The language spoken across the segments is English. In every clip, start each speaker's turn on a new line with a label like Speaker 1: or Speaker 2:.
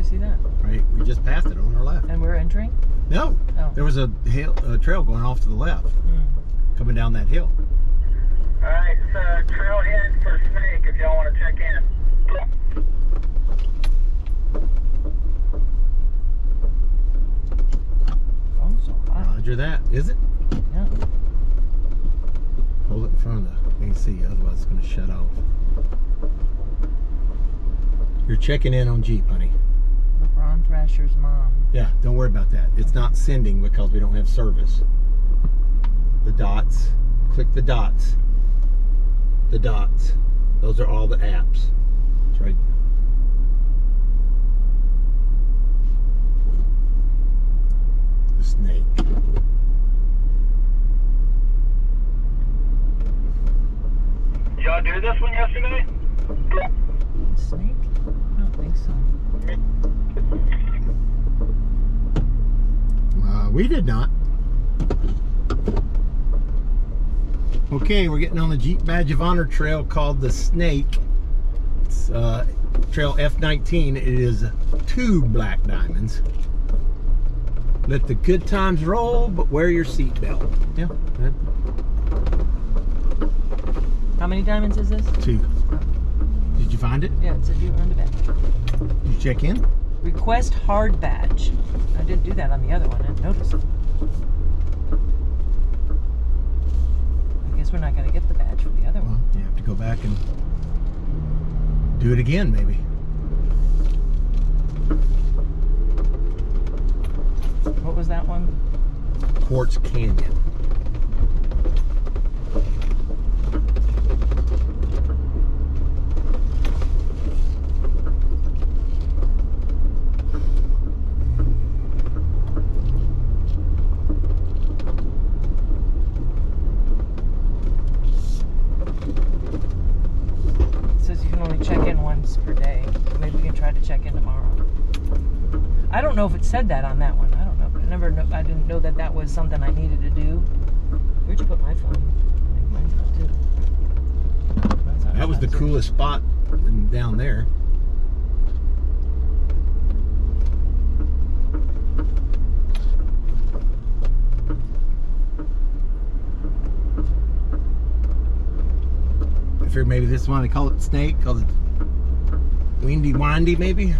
Speaker 1: see that?
Speaker 2: Right, we just passed it on our left.
Speaker 1: And we're entering?
Speaker 2: No,
Speaker 1: Oh.
Speaker 2: there was a trail going off to the left, coming down that hill.
Speaker 3: All right, it's trail heading for Snake if y'all want to check in.
Speaker 1: Oh, so hot.
Speaker 2: Roger that. Is it?
Speaker 1: Yeah.
Speaker 2: Hold it in front of the AC, otherwise it's going to shut off. You're checking in on Jeep, honey.
Speaker 1: LeBron Thrasher's mom.
Speaker 2: Yeah, don't worry about that. It's not sending because we don't have service. The dots. Click the dots. The dots. Those are all the apps. That's right. The Snake.
Speaker 3: Did y'all do this one yesterday?
Speaker 1: Snake? I don't think so.
Speaker 2: We did not. Okay, we're getting on the Jeep Badge of Honor trail called the Snake. It's trail F19. It is 2 black diamonds. Let the good times roll, but wear your seatbelt. Yeah, good.
Speaker 1: How many diamonds is this?
Speaker 2: 2. Did you find it?
Speaker 1: Yeah, it said you earned a badge.
Speaker 2: Did you check in?
Speaker 1: Request hard badge. I didn't do that on the other one. I didn't notice it. I guess we're not going to get the badge for the other
Speaker 2: Well,
Speaker 1: one.
Speaker 2: you have to go back and do it again, maybe.
Speaker 1: What was that one?
Speaker 2: Quartz Canyon.
Speaker 1: It says you can only check in once per day. Maybe we can try to check in tomorrow. I don't know if it said that on that one. I don't know. I didn't know that that was something I needed to do. Where'd you put my phone? I think mine's not too. Mine's not-
Speaker 2: That was the
Speaker 1: not too.
Speaker 2: coolest spot down there. I figured maybe this is why they call it Snake, called it Windy Windy, maybe.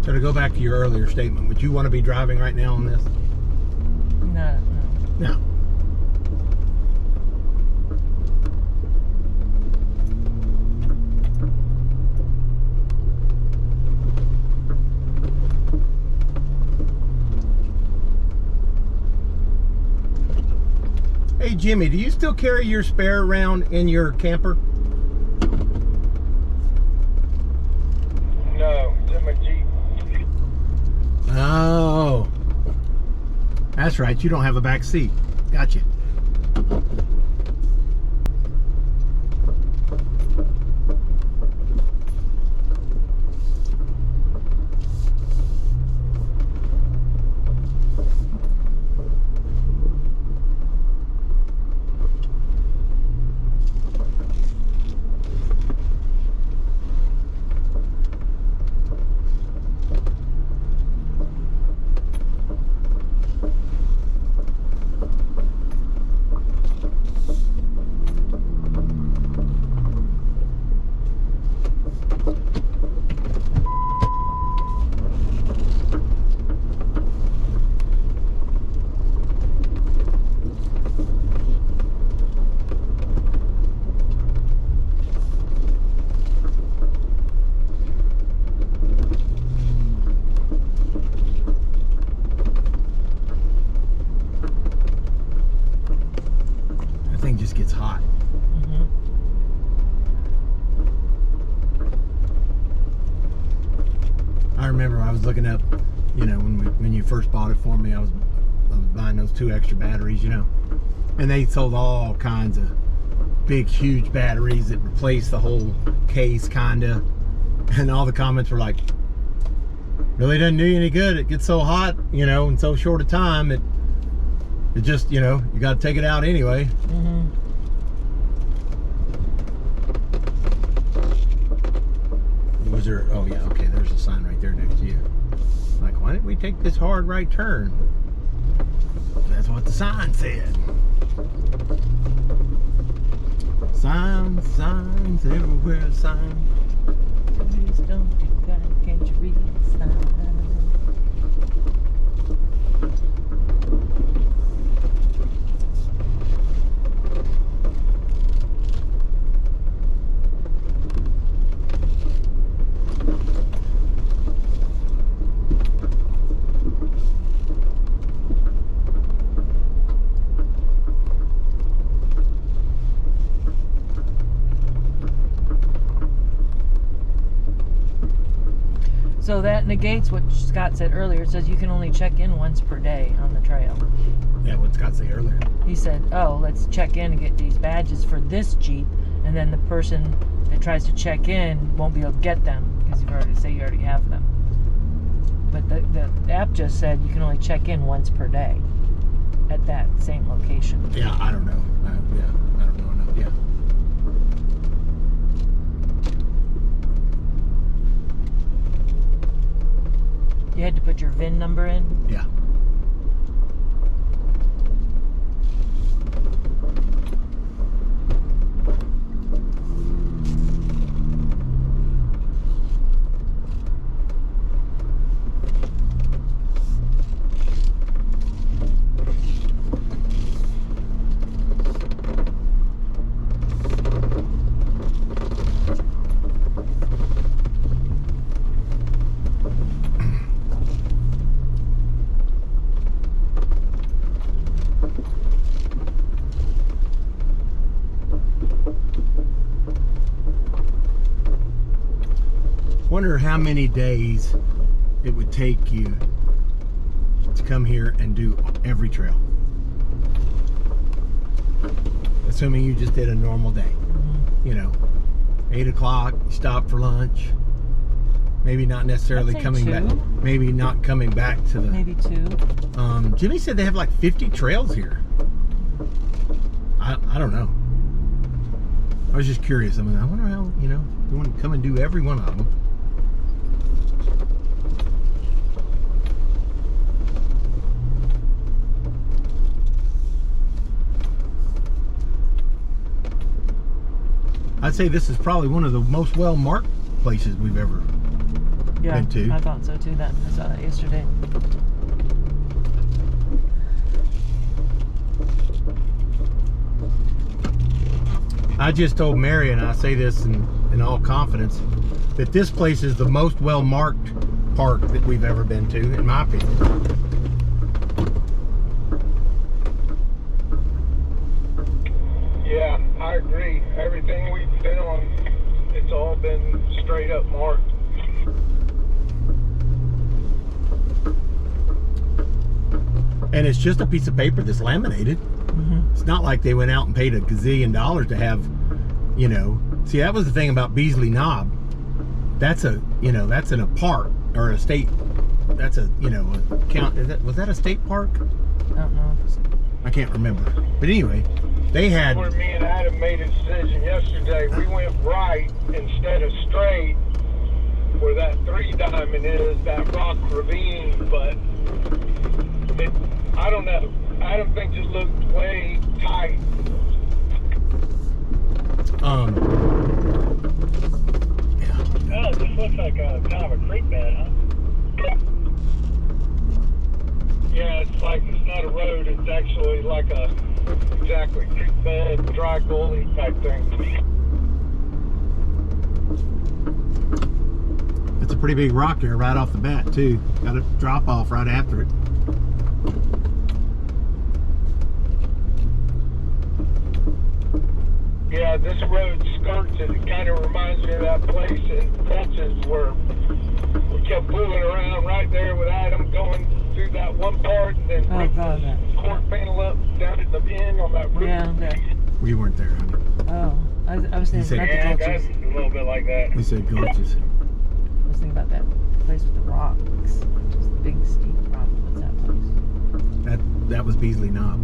Speaker 2: So to go back to your earlier statement, would you want to be driving right now on this?
Speaker 1: No.
Speaker 2: No. Hey Jimmy, do you still carry your spare around in your camper?
Speaker 3: No, it's in my Jeep.
Speaker 2: Oh, that's right. You don't have a back seat. Gotcha. looking up, you know, when you first bought it for me, I was buying those 2 extra batteries, you know, and they sold all kinds of big, huge batteries that replaced the whole case, kinda, and all the comments were like, really doesn't do you any good. It gets so hot, you know, in so short a time. It just, you know, you got to take it out anyway.
Speaker 1: Mm-hmm.
Speaker 2: Was there? Oh yeah, okay. There's a sign right there next to you. Like, why didn't we take this hard right turn? That's what the sign said. Signs everywhere. Signs.
Speaker 1: Please don't do that. Can't you read the sign? So that negates what Scott said earlier. It says you can only check in once per day on the trail.
Speaker 2: Yeah, what Scott said earlier.
Speaker 1: He said, oh, let's check in and get these badges for this Jeep, and then the person that tries to check in won't be able to get them because you already have them. But the app just said you can only check in once per day at that same location.
Speaker 2: Yeah, I don't know. Yeah, I don't know enough. Yeah.
Speaker 1: You had to put your VIN number in?
Speaker 2: Yeah. Wonder how many days it would take you to come here and do every trail. Assuming you just did a normal day.
Speaker 1: Mm-hmm.
Speaker 2: You know, 8 o'clock, stop for lunch. Maybe not necessarily coming
Speaker 1: 2.
Speaker 2: back. Maybe not coming back to the.
Speaker 1: Maybe 2.
Speaker 2: Jimmy said they have like 50 trails here. I don't know. I was just curious. I mean, I wonder how, you know, you want to come and do every one of them. I'd say this is probably one of the most well-marked places we've ever been to.
Speaker 1: I thought so too. I saw that yesterday.
Speaker 2: I just told Mary, and I say this in all confidence, that this place is the most well-marked park that we've ever been to, in my opinion.
Speaker 3: Yeah, I agree. Everything we've been on, it's all been straight up marked.
Speaker 2: And it's just a piece of paper that's laminated.
Speaker 1: Mm-hmm.
Speaker 2: It's not like they went out and paid a gazillion dollars to have, you know. See, that was the thing about Beasley Knob. That's a, you know, that's in a park or a state. That's a, you know, a count. Was that a state park?
Speaker 1: I don't know.
Speaker 2: I can't remember. But anyway, they had.
Speaker 3: Where me and Adam made a decision yesterday, we went right instead of straight, where that 3 diamond is, that rock ravine. But it, I don't know. Adam thinks it looked way tight.
Speaker 2: Yeah.
Speaker 3: Oh, it just looks like a kind of a creek bed, huh? Yeah, it's like, it's not a road, it's actually like a, exactly, creek bed, dry gully type thing.
Speaker 2: It's a pretty big rock there right off the bat too. Got a drop off right after it.
Speaker 3: Yeah, this road skirts it. It kind of reminds me of that place in Texas where we kept fooling around right there with Adam going through that one part and then
Speaker 1: Oh,
Speaker 3: ripped
Speaker 1: God,
Speaker 3: the
Speaker 1: that.
Speaker 3: cork panel up down at the end on that roof.
Speaker 1: Yeah, that.
Speaker 2: We weren't there, honey.
Speaker 1: Oh, I was
Speaker 2: He
Speaker 1: thinking
Speaker 2: said-
Speaker 1: not the
Speaker 3: Yeah,
Speaker 1: Gulches.
Speaker 3: that's a little bit like that.
Speaker 2: We said Gulches.
Speaker 1: I was thinking about that place with the rocks. Just the big steep rock. What's that place?
Speaker 2: That was Beasley Knob.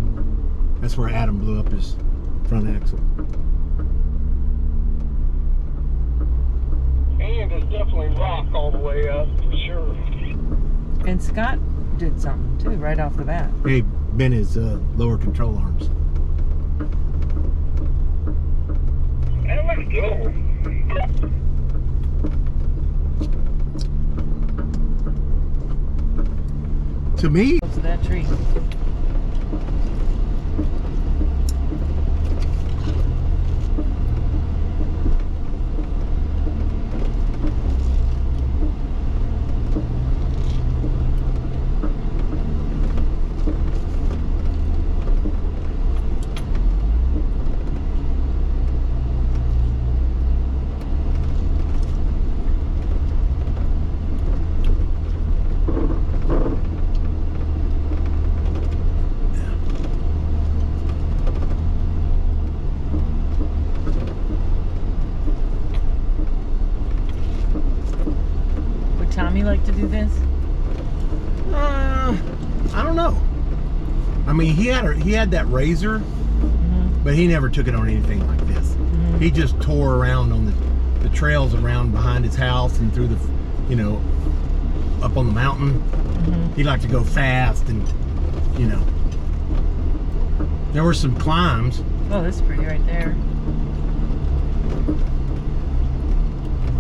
Speaker 2: That's where Adam blew up his front axle.
Speaker 3: And it's definitely rock all the way up for sure.
Speaker 1: And Scott did something too, right off the bat.
Speaker 2: He bent his lower control arms.
Speaker 3: That looks cool.
Speaker 2: To me,
Speaker 1: Close to that tree. Would Tommy like to do this?
Speaker 2: I don't know. I mean, he had that Razor,
Speaker 1: Mm-hmm.
Speaker 2: but he never took it on anything like this.
Speaker 1: Mm-hmm.
Speaker 2: He just tore around on the trails around behind his house and through the, you know, up on the mountain.
Speaker 1: Mm-hmm.
Speaker 2: He liked to go fast and, you know. There were some climbs.
Speaker 1: Oh, this is pretty right there.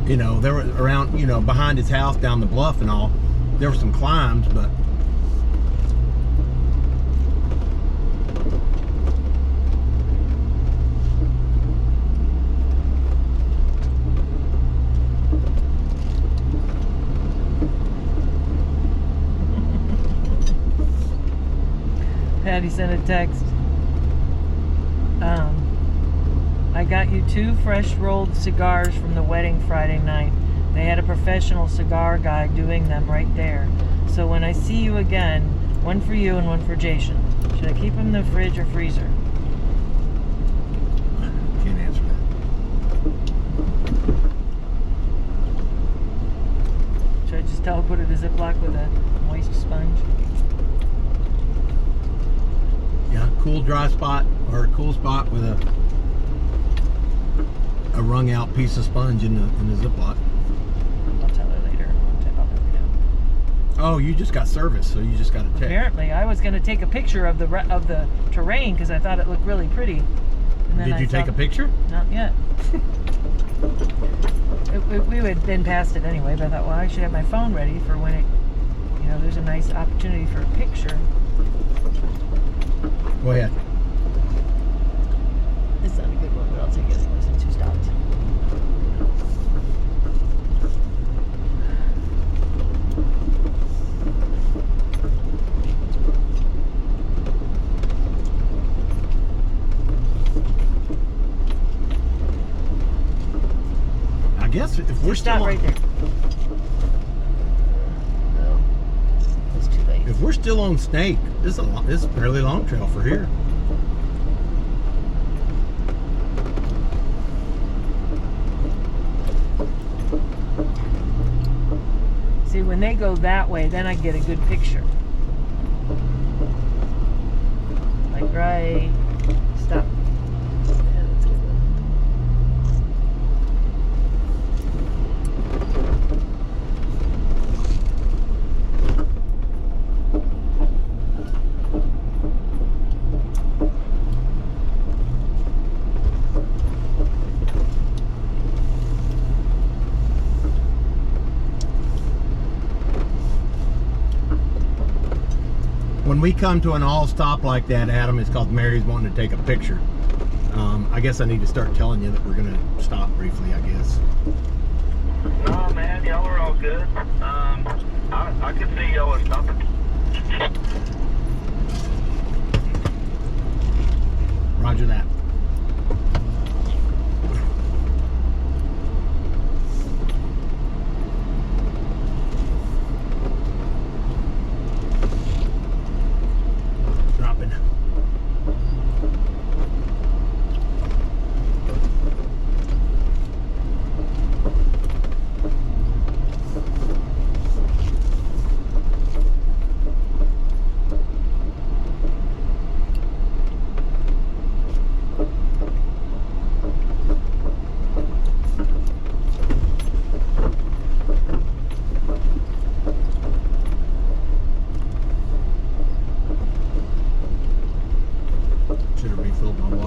Speaker 2: You know, there were around, you know, behind his house down the bluff and all. There were some climbs, but
Speaker 1: Patty sent a text. I got you 2 fresh rolled cigars from the wedding Friday night. They had a professional cigar guy doing them right there. So when I see you again, one for you and one for Jason. Should I keep them in the fridge or freezer?
Speaker 2: can't answer that.
Speaker 1: Should I just tell her put it in a Ziploc with a moist sponge?
Speaker 2: Yeah, cool dry spot or a cool spot with a wrung out piece of sponge in the Ziploc.
Speaker 1: I'll tell her later. I'll let her know.
Speaker 2: Oh, you just got service, so you just got a text.
Speaker 1: Apparently, I was going to take a picture of the terrain because I thought it looked really pretty. And then
Speaker 2: Did you take a picture?
Speaker 1: Not yet. We would then passed it anyway, but I thought, well, I should have my phone ready for when it, you know, there's a nice opportunity for a picture.
Speaker 2: Go ahead.
Speaker 1: It's not a good one, but I'll take it. It's less than 2 stops.
Speaker 2: I guess if we're
Speaker 1: Stop
Speaker 2: still
Speaker 1: right there. No, it's too late.
Speaker 2: if we're still on Snake, this is a fairly long trail for here.
Speaker 1: See, when they go that way, then I get a good picture. Like right. Stop. Yeah, that's a good one.
Speaker 2: When we come to an all stop like that, Adam, it's called Mary's wanting to take a picture. I guess I need to start telling you that we're gonna stop briefly, I guess.
Speaker 4: No, man, y'all are all good. I could see y'all are stopping.
Speaker 2: Roger that.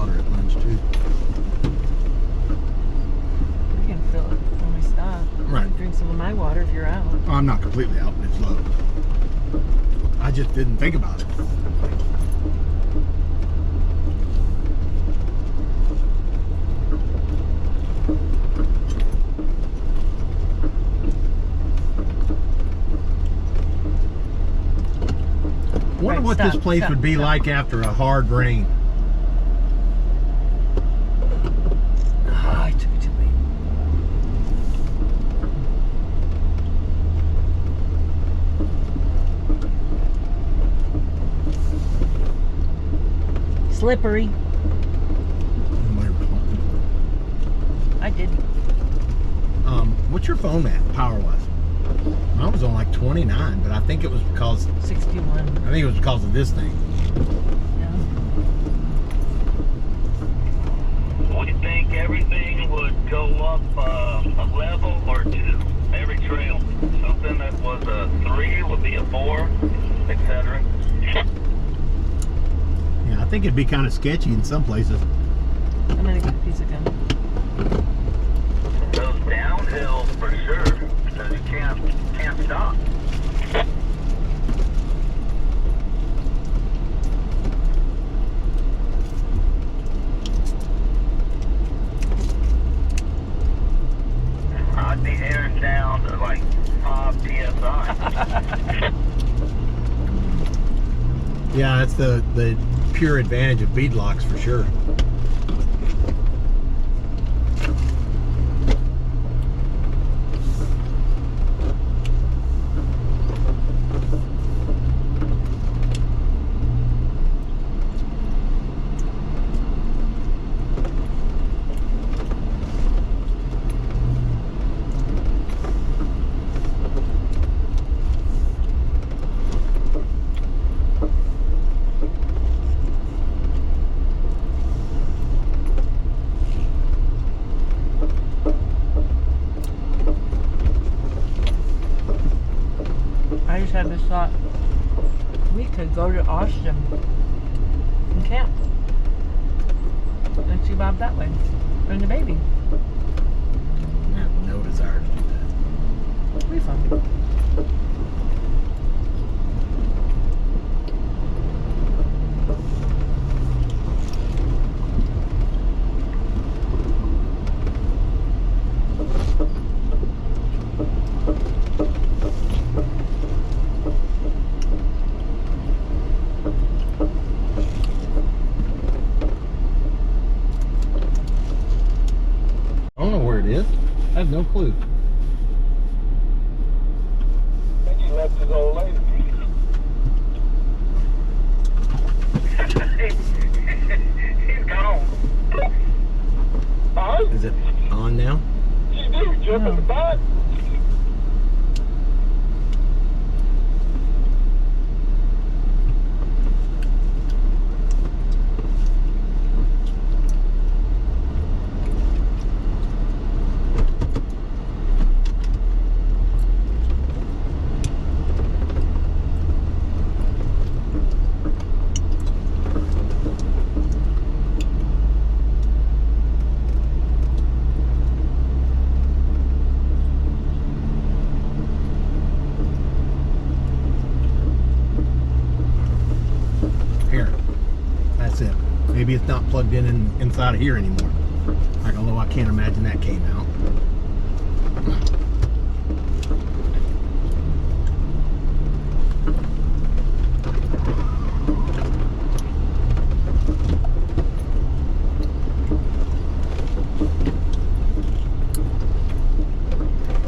Speaker 2: water at lunch too.
Speaker 1: We can fill it when we stop.
Speaker 2: Right.
Speaker 1: Drink some of my water if you're out.
Speaker 2: Oh, I'm not completely out, but it's low. I just didn't think about it. Wonder
Speaker 1: Right,
Speaker 2: what
Speaker 1: stop,
Speaker 2: this place
Speaker 1: stop,
Speaker 2: would be
Speaker 1: stop.
Speaker 2: like after a hard rain.
Speaker 1: Oh, I took it too late. Slippery. I did.
Speaker 2: What's your phone at, power-wise? Mine was on like 29, but I think it was because
Speaker 1: 61.
Speaker 2: of this thing.
Speaker 1: Yeah.
Speaker 4: We think everything would go up a level or two, every trail. Something that was a 3 would be a 4, etc.
Speaker 2: Yeah, I think it'd be kind of sketchy in some places.
Speaker 1: I'm gonna get a piece of gum.
Speaker 4: Goes downhill for sure, because you can't stop. I'd be airing down to like 5 psi.
Speaker 2: Yeah, that's the pure advantage of beadlocks for sure.
Speaker 1: I just had this thought. We could go to Austin and camp. And see Bob that way. And the baby.
Speaker 2: I have no desire to do that.
Speaker 1: It'll be fun.
Speaker 2: I don't know where it is. I have no clue.
Speaker 3: I think he left his old lady.
Speaker 4: He's gone.
Speaker 3: Huh?
Speaker 2: Is it on now?
Speaker 3: You do, jump in the back.
Speaker 2: Here. That's it. Maybe it's not plugged in inside of here anymore. Like, although I can't imagine that came out.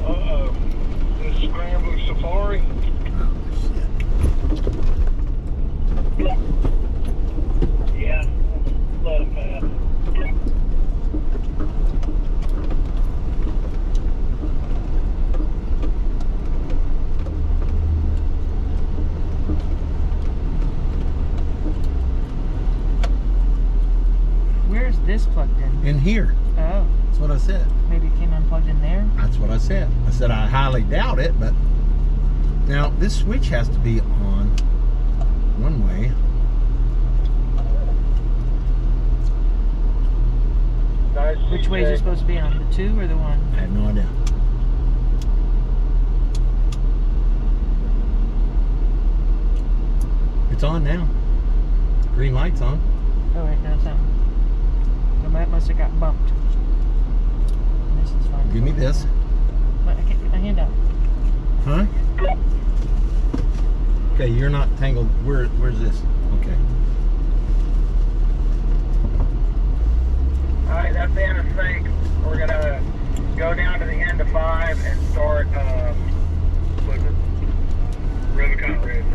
Speaker 3: Uh-oh. The Scrambler Safari.
Speaker 2: Oh, shit.
Speaker 3: Yeah. Let him pass.
Speaker 1: Where's this plugged in?
Speaker 2: In here.
Speaker 1: Oh,
Speaker 2: That's what I said.
Speaker 1: maybe it came unplugged in there.
Speaker 2: That's what I said. I said I highly doubt it, but now this switch has to be on one way.
Speaker 1: Which way is it supposed to be on? The 2 or the 1?
Speaker 2: I have no idea. It's on now. Green light's on.
Speaker 1: Oh wait, no, it's not. The map must have got bumped. This is fine.
Speaker 2: Give me this.
Speaker 1: But I can't get my hand out.
Speaker 2: Huh? Okay, you're not tangled. Where's this? Okay.
Speaker 5: Alright, that's the end of sync. We're gonna go down to the end of 5 and start, what is it? Rubicon Ridge.